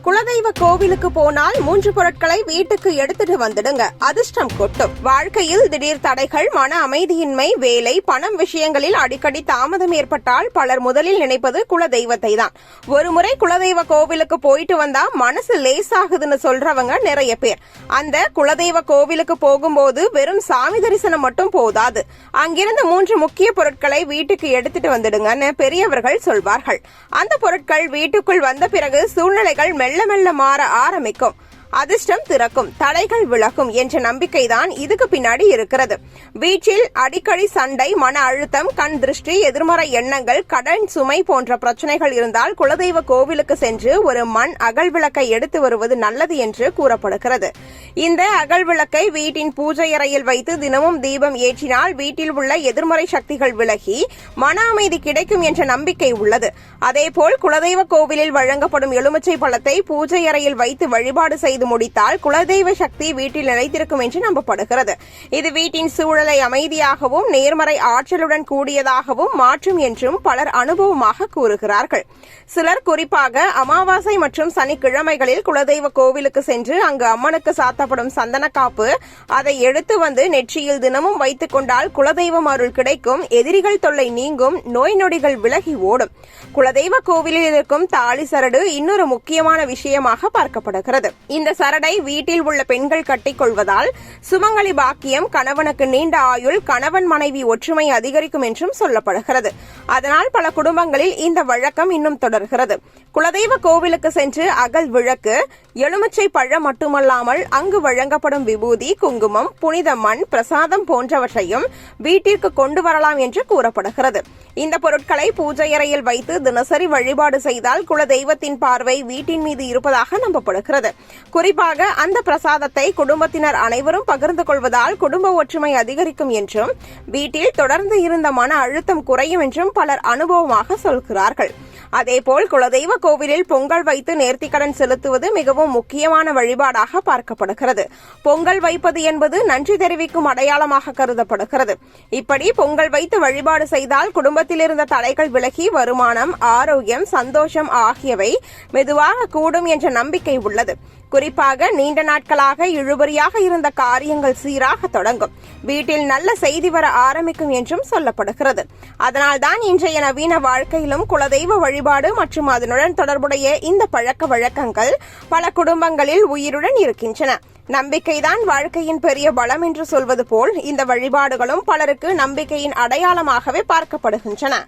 குலதெய்வ கோவிலுக்கு போனால் 3 பொருட்களை வீட்டுக்கு எடுத்துட்டு வந்துடுங்க, அதிர்ஷ்டம் கொட்டும். வாழ்க்கையில் திடீர் தடைகள், மன அமைதியின்மை, வேலை, பணம் விஷயங்களில் அடிக்கடி தாமதம் ஏற்பட்டால் பலர் முதலில் நினைப்பது குலதெய்வத்தை தான். ஒருமுறை குலதெய்வ கோவிலுக்கு போயிட்டு வந்தா மனசு லேசாகுதுன்னு சொல்றவங்க நிறைய பேர். அந்த குலதெய்வ கோவிலுக்கு போகும்போது வெறும் சாமி தரிசனம் மட்டும் போதாது, அங்கிருந்து 3 முக்கிய பொருட்களை வீட்டுக்கு எடுத்துட்டு வந்துடுங்கன்னு பெரியவர்கள் சொல்வார்கள். அந்த பொருட்கள் வீட்டுக்குள் வந்த பிறகு சூழ்நிலைகள் மெல்ல மெல்ல மாற ஆரம்பிக்கும், அதிர்ஷ்டம் திறக்கும், தடைகள் விலகும் என்ற நம்பிக்கைதான் இதுக்கு பின்னாடி இருக்கிறது. வீட்டில் அடிக்கடி சண்டை, மன அழுத்தம், கண் திருஷ்டி, எதிர்மறை எண்ணங்கள், கடன் சுமை போன்ற பிரச்சனைகள் இருந்தால் குலதெய்வ கோவிலுக்கு சென்று ஒரு மண் அகல் விளக்கை எடுத்து வருவது நல்லது என்று கூறப்படுகிறது. இந்த அகல் விளக்கை வீட்டின் பூஜை அறையில் வைத்து தினமும் தீபம் ஏற்றினால் வீட்டில் உள்ள எதிர்மறை சக்திகள் விலகி மன அமைதி கிடைக்கும் என்ற நம்பிக்கை உள்ளது. அதேபோல் குலதெய்வ கோவிலில் வழங்கப்படும் எலுமிச்சை பழத்தை பூஜை அறையில் வைத்து வழிபாடு செய்து முடித்தால் குலதெய்வ சக்தி வீட்டில் நிலைத்திருக்கும் என்று நம்பப்படுகிறது. இது வீட்டின் சூழலை அமைதியாகவும் நேர்மறை ஆற்றலுடன் கூடியதாகவும் மாற்றும் என்றும் பலர் அனுபவமாக கூறுகிறார்கள். சிலர் குறிப்பாக அமாவாசை மற்றும் சனிக்கிழமைகளில் குலதெய்வ கோவிலுக்கு சென்று அங்கு அம்மனுக்கு சாத்தப்படும் சந்தனக்காப்பு அதை எடுத்து வந்து நெற்றியில் தினமும் வைத்துக் கொண்டால் குலதெய்வம் அருள் கிடைக்கும், எதிரிகள் தொல்லை நீங்கும், நோய் நொடிகள் விலகி ஓடும். குலதெய்வ கோவிலில் இருக்கும் தாலி சரடு இன்னொரு முக்கியமான விஷயமாக பார்க்கப்படுகிறது. இந்த சரடை வீட்டில் உள்ள பெண்கள் கட்டிக்கொள்வதால் சுமங்கலி பாக்கியம், கணவனுக்கு நீண்ட ஆயுள், கணவன் மனைவி ஒற்றுமை அதிகரிக்கும் என்றும் சொல்லப்படுகிறது. அதனால் பல குடும்பங்களில் இந்த வழக்கம் இன்னும் தொடர்கிறது. குலதெய்வ கோவிலுக்கு சென்று அகல் விளக்கு, எலுமிச்சை பழம் மட்டுமல்லாமல் அங்கு வழங்கப்படும் விபூதி, குங்குமம், புனித மண், பிரசாதம் போன்றவற்றையும் வீட்டிற்கு கொண்டு வரலாம் என்று கூறப்படுகிறது. இந்த பொருட்களை பூஜை அறையில் வைத்து தினசரி வழிபாடு செய்தால் குலதெய்வத்தின் பார்வை வீட்டின் மீது இருப்பதாக நம்பப்படுகிறது. குறிப்பாக அந்த பிரசாதத்தை குடும்பத்தினர் அனைவரும் பகிர்ந்து கொள்வதால் குடும்ப ஒற்றுமை அதிகரிக்கும் என்றும் வீட்டில் தொடர்ந்து இருந்த மன அழுத்தம் குறையும் என்றும் பலர் அனுபவமாக சொல்கிறார்கள். அதேபோல் குலதெய்வ கோவிலில் பொங்கல் வைத்து நேர்த்திக்கடன் செலுத்துவது மிகவும் முக்கியமான வழிபாடாக பார்க்கப்படுகிறது. பொங்கல் வைப்பது என்பது நன்றி தெரிவிக்கும் அடையாளமாக கருதப்படுகிறது. இப்படி பொங்கல் வைத்து வழிபாடு செய்தால் குடும்பத்தில் இருந்த தடைகள் விலகி வருமானம், ஆரோக்கியம், சந்தோஷம் ஆகியவை மெதுவாக கூடும் என்ற நம்பிக்கை உள்ளது. குறிப்பாக நீண்ட நாட்களாக இழுபறியாக இருந்த காரியங்கள் சீராக தொடங்கும், வீட்டில் நல்ல செய்தி வர ஆரம்பிக்கும் என்றும் சொல்லப்படுகிறது. அதனால்தான் இன்றைய நவீன வாழ்க்கையிலும் குலதெய்வ வழிபாடு மற்றும் அதனுடன் தொடர்புடைய இந்த பழக்க வழக்கங்கள் பல குடும்பங்களில் உயிருடன் இருக்கின்றன. நம்பிக்கைதான் வாழ்க்கையின் பெரிய பலம் என்று சொல்வது போல் இந்த வழிபாடுகளும் பலருக்கு நம்பிக்கையின் அடையாளமாகவே பார்க்கப்படுகின்றன.